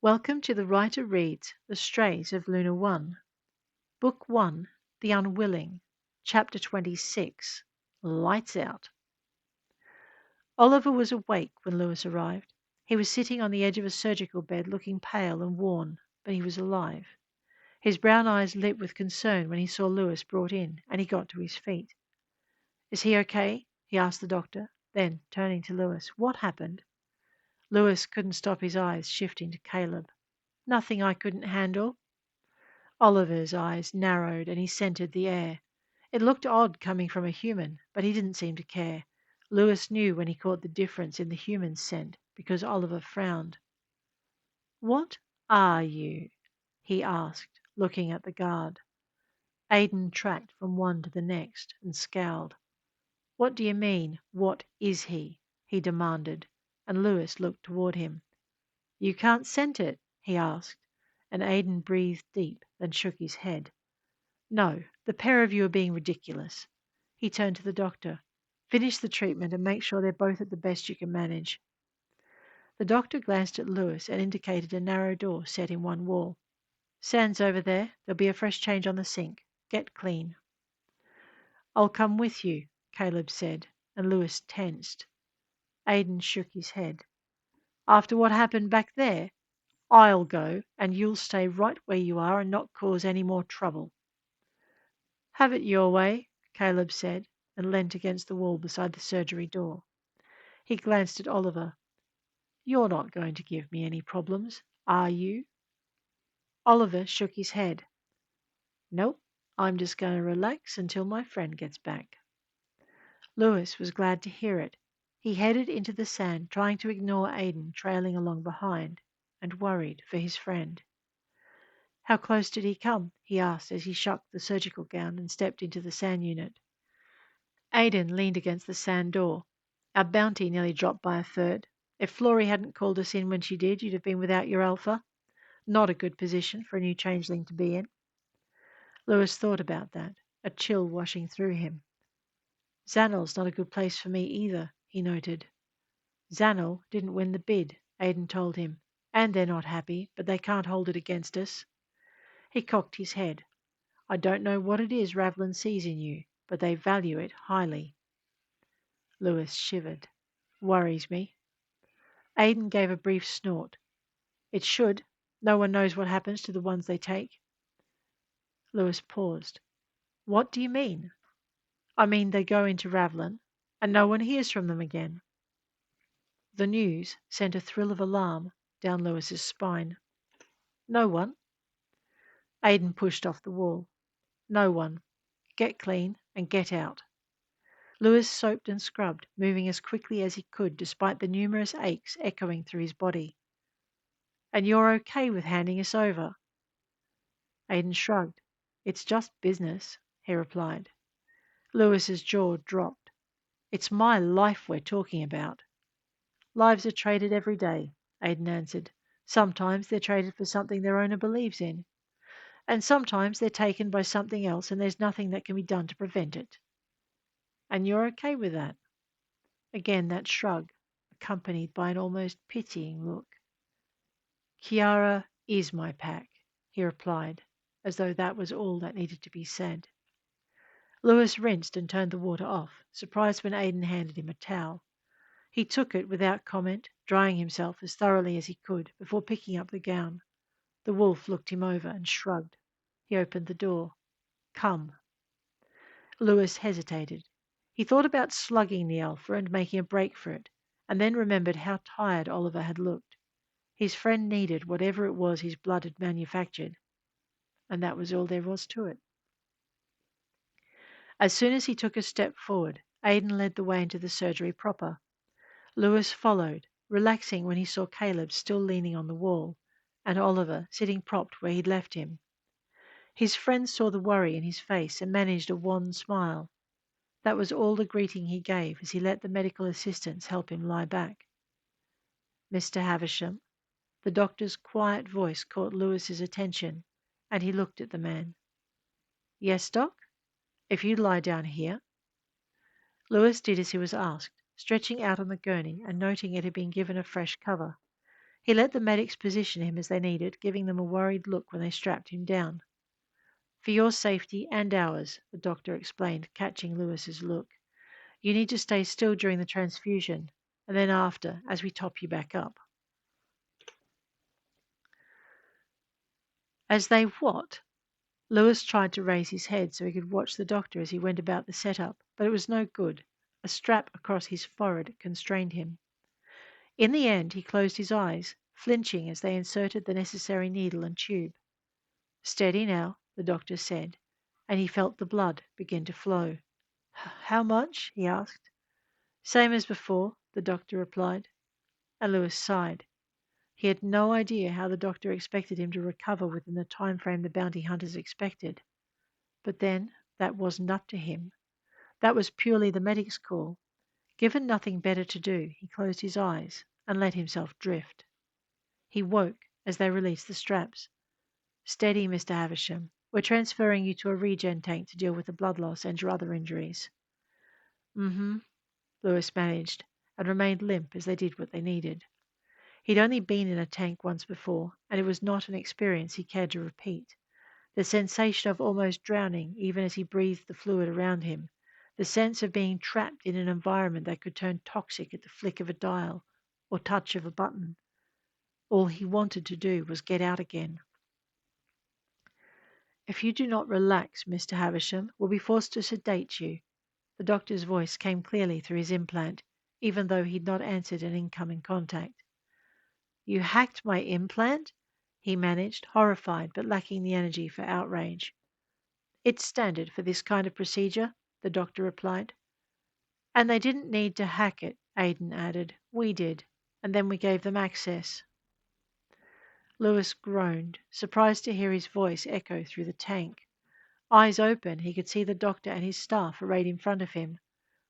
Welcome to the writer reads The Strays of Lunar One, Book 1, The Unwilling, Chapter 26, Lights Out. Oliver was awake when Lewis arrived. He was sitting on the edge of a surgical bed looking pale and worn, but he was alive. His brown eyes lit with concern when he saw Lewis brought in, and he got to his feet. Is he okay? He asked the doctor. Then, turning to Lewis, what happened? Lewis couldn't stop his eyes shifting to Caleb. Nothing I couldn't handle. Oliver's eyes narrowed and he scented the air. It looked odd coming from a human, but he didn't seem to care. Lewis knew when he caught the difference in the human's scent because Oliver frowned. What are you? He asked, looking at the guard. Aidan tracked from one to the next and scowled. What do you mean, what is he? He demanded, and Lewis looked toward him. You can't scent it? He asked, and Aidan breathed deep, then shook his head. No, the pair of you are being ridiculous. He turned to the doctor. Finish the treatment and make sure they're both at the best you can manage. The doctor glanced at Lewis and indicated a narrow door set in one wall. Sand's over there. There'll be a fresh change on the sink. Get clean. I'll come with you, Caleb said, and Lewis tensed. Aidan shook his head. After what happened back there, I'll go, and you'll stay right where you are and not cause any more trouble. Have it your way, Caleb said, and leant against the wall beside the surgery door. He glanced at Oliver. You're not going to give me any problems, are you? Oliver shook his head. Nope, I'm just going to relax until my friend gets back. Lewis was glad to hear it. He headed into the sand, trying to ignore Aidan trailing along behind, and worried for his friend. How close did he come? He asked as he shucked the surgical gown and stepped into the sand unit. Aidan leaned against the sand door. Our bounty nearly dropped by a third. If Florrie hadn't called us in when she did, you'd have been without your alpha. Not a good position for a new changeling to be in. Lewis thought about that, a chill washing through him. Xanel's not a good place for me either, he noted. Xanel didn't win the bid, Aidan told him, and they're not happy, but they can't hold it against us. He cocked his head. I don't know what it is Ravlin sees in you, but they value it highly. Lewis shivered. Worries me. Aidan gave a brief snort. It should. No one knows what happens to the ones they take. Lewis paused. What do you mean? I mean they go into Ravlin, and no one hears from them again. The news sent a thrill of alarm down Lewis's spine. No one? Aidan pushed off the wall. No one. Get clean and get out. Lewis soaped and scrubbed, moving as quickly as he could despite the numerous aches echoing through his body. And you're okay with handing us over? Aidan shrugged. It's just business, he replied. Lewis's jaw dropped. It's my life we're talking about. Lives are traded every day, Aidan answered. Sometimes they're traded for something their owner believes in. And sometimes they're taken by something else and there's nothing that can be done to prevent it. And you're okay with that? Again that shrug, accompanied by an almost pitying look. Kiara is my pack, he replied, as though that was all that needed to be said. Lewis rinsed and turned the water off, surprised when Aidan handed him a towel. He took it without comment, drying himself as thoroughly as he could before picking up the gown. The wolf looked him over and shrugged. He opened the door. Come. Lewis hesitated. He thought about slugging the alpha and making a break for it, and then remembered how tired Oliver had looked. His friend needed whatever it was his blood had manufactured, and that was all there was to it. As soon as he took a step forward, Aidan led the way into the surgery proper. Lewis followed, relaxing when he saw Caleb still leaning on the wall, and Oliver sitting propped where he'd left him. His friend saw the worry in his face and managed a wan smile. That was all the greeting he gave as he let the medical assistants help him lie back. Mr. Havisham, the doctor's quiet voice caught Lewis's attention, and he looked at the man. Yes, Doc? If you'd lie down here. Lewis did as he was asked, stretching out on the gurney and noting it had been given a fresh cover. He let the medics position him as they needed, giving them a worried look when they strapped him down. For your safety and ours, the doctor explained, catching Lewis's look. You need to stay still during the transfusion, and then after, as we top you back up. As they what? Lewis tried to raise his head so he could watch the doctor as he went about the setup, but it was no good. A strap across his forehead constrained him. In the end, he closed his eyes, flinching as they inserted the necessary needle and tube. Steady now, the doctor said, and he felt the blood begin to flow. How much? He asked. Same as before, the doctor replied, and Lewis sighed. He had no idea how the doctor expected him to recover within the time frame the bounty hunters expected. But then, that wasn't up to him. That was purely the medic's call. Given nothing better to do, he closed his eyes and let himself drift. He woke as they released the straps. Steady, Mr. Havisham. We're transferring you to a regen tank to deal with the blood loss and your other injuries. Mm-hmm, Lewis managed, and remained limp as they did what they needed. He'd only been in a tank once before, and it was not an experience he cared to repeat. The sensation of almost drowning, even as he breathed the fluid around him, the sense of being trapped in an environment that could turn toxic at the flick of a dial or touch of a button. All he wanted to do was get out again. If you do not relax, Mr. Havisham, we'll be forced to sedate you. The doctor's voice came clearly through his implant, even though he'd not answered an incoming contact. You hacked my implant? He managed, horrified but lacking the energy for outrage. It's standard for this kind of procedure, the doctor replied. And they didn't need to hack it, Aidan added. We did, and then we gave them access. Lewis groaned, surprised to hear his voice echo through the tank. Eyes open, he could see the doctor and his staff arrayed in front of him.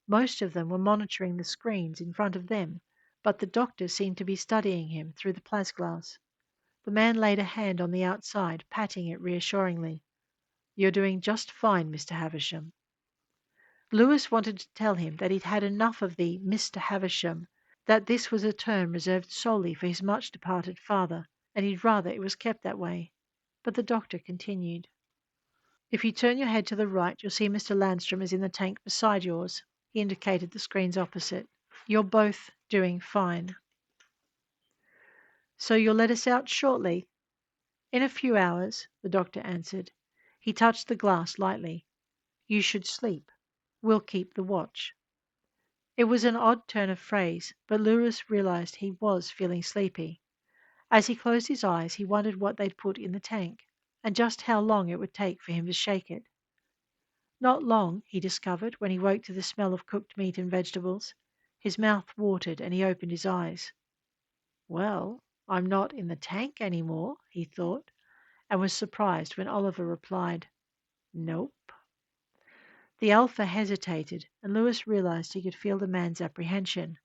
Most of them were monitoring the screens in front of them, but the doctor seemed to be studying him through the plasglass. The man laid a hand on the outside, patting it reassuringly. You're doing just fine, Mr. Havisham. Lewis wanted to tell him that he'd had enough of the Mr. Havisham, that this was a term reserved solely for his much departed father, and he'd rather it was kept that way. But the doctor continued. If you turn your head to the right, you'll see Mr. Landstrom is in the tank beside yours. He indicated the screens opposite. You're both doing fine. So you'll let us out shortly? In a few hours, the doctor answered. He touched the glass lightly. You should sleep. We'll keep the watch. It was an odd turn of phrase, but Lewis realized he was feeling sleepy. As he closed his eyes, he wondered what they'd put in the tank, and just how long it would take for him to shake it. Not long, he discovered, when he woke to the smell of cooked meat and vegetables. His mouth watered and he opened his eyes. Well, I'm not in the tank any more, he thought, and was surprised when Oliver replied, Nope. The Alpha hesitated, and Lewis realized he could feel the man's apprehension.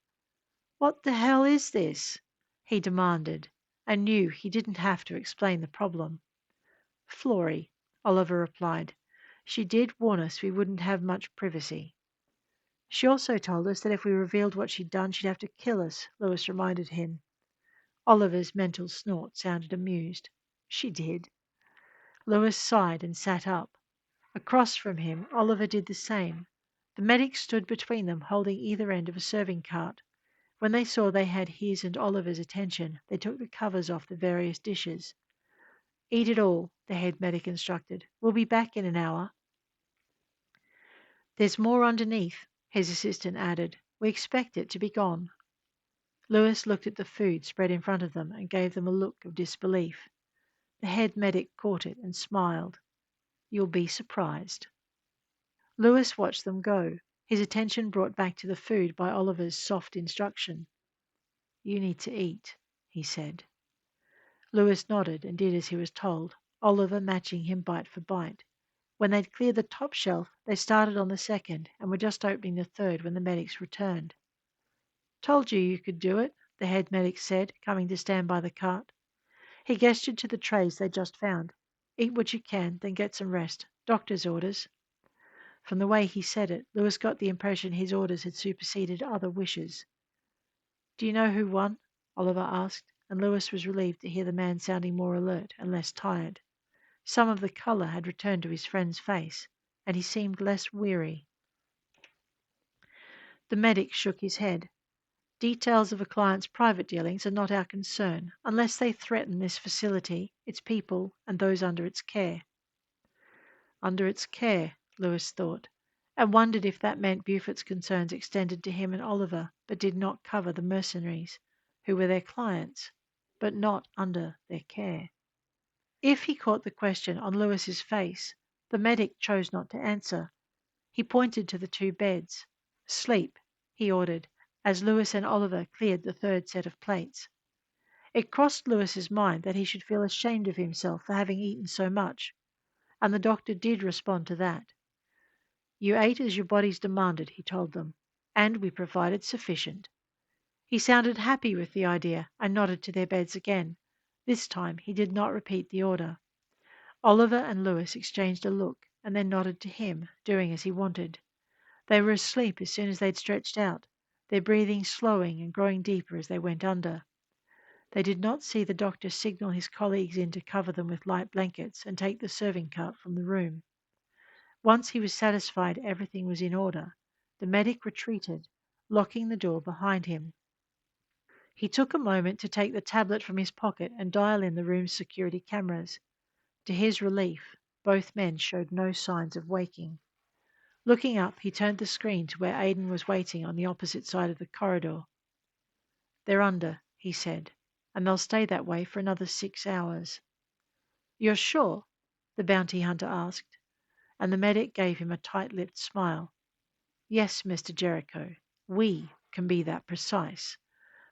What the hell is this? He demanded, and knew he didn't have to explain the problem. Florrie, Oliver replied. She did warn us we wouldn't have much privacy. She also told us that if we revealed what she'd done, she'd have to kill us, Lewis reminded him. Oliver's mental snort sounded amused. She did. Lewis sighed and sat up. Across from him, Oliver did the same. The medics stood between them, holding either end of a serving cart. When they saw they had his and Oliver's attention, they took the covers off the various dishes. Eat it all, the head medic instructed. We'll be back in an hour. There's more underneath, his assistant added. We expect it to be gone. Lewis looked at the food spread in front of them and gave them a look of disbelief. The head medic caught it and smiled. You'll be surprised. Lewis watched them go, his attention brought back to the food by Oliver's soft instruction. You need to eat, he said. Lewis nodded and did as he was told, Oliver matching him bite for bite. When they'd cleared the top shelf, they started on the second and were just opening the third when the medics returned. Told you could do it, the head medic said, coming to stand by the cart. He gestured to the trays they'd just found. Eat what you can, then get some rest. Doctor's orders. From the way he said it, Lewis got the impression his orders had superseded other wishes. Do you know who won? Oliver asked. and Lewis was relieved to hear the man sounding more alert and less tired. Some of the colour had returned to his friend's face, and he seemed less weary. The medic shook his head. Details of a client's private dealings are not our concern, unless they threaten this facility, its people, and those under its care. Under its care, Lewis thought, and wondered if that meant Buford's concerns extended to him and Oliver, but did not cover the mercenaries, who were their clients, but not under their care. If he caught the question on Lewis's face, the medic chose not to answer. He pointed to the two beds. Sleep, he ordered, as Lewis and Oliver cleared the third set of plates. It crossed Lewis's mind that he should feel ashamed of himself for having eaten so much, and the doctor did respond to that. You ate as your bodies demanded, he told them, and we provided sufficient. He sounded happy with the idea and nodded to their beds again. This time he did not repeat the order. Oliver and Lewis exchanged a look and then nodded to him, doing as he wanted. They were asleep as soon as they'd stretched out, their breathing slowing and growing deeper as they went under. They did not see the doctor signal his colleagues in to cover them with light blankets and take the serving cart from the room. Once he was satisfied everything was in order, the medic retreated, locking the door behind him. He took a moment to take the tablet from his pocket and dial in the room's security cameras. To his relief, both men showed no signs of waking. Looking up, he turned the screen to where Aidan was waiting on the opposite side of the corridor. They're under, he said, and they'll stay that way for another 6 hours. You're sure? The bounty hunter asked, and the medic gave him a tight-lipped smile. Yes, Mr. Jericho, we can be that precise.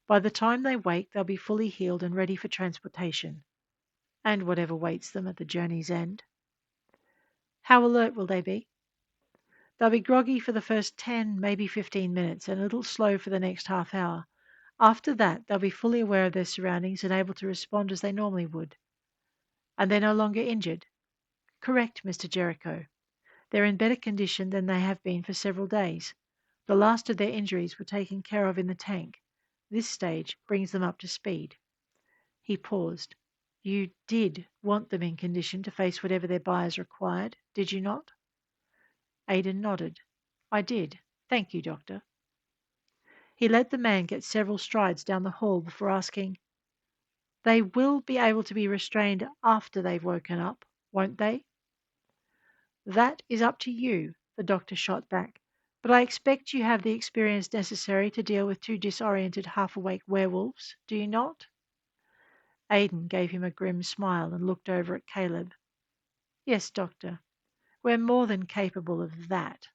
By the time they wake, they'll be fully healed and ready for transportation, and whatever waits them at the journey's end. How alert will they be? They'll be groggy for the first 10, maybe 15 minutes, and a little slow for the next half hour. After that, they'll be fully aware of their surroundings and able to respond as they normally would. And they're no longer injured? Correct, Mr. Jericho. They're in better condition than they have been for several days. The last of their injuries were taken care of in the tank. This stage brings them up to speed. He paused. You did want them in condition to face whatever their buyers required, did you not? Aidan nodded. I did. Thank you, Doctor. He let the man get several strides down the hall before asking, They will be able to be restrained after they've woken up, won't they? That is up to you, the doctor shot back, but I expect you have the experience necessary to deal with two disoriented half-awake werewolves, do you not? Aidan gave him a grim smile and looked over at Caleb. Yes, Doctor, we're more than capable of that.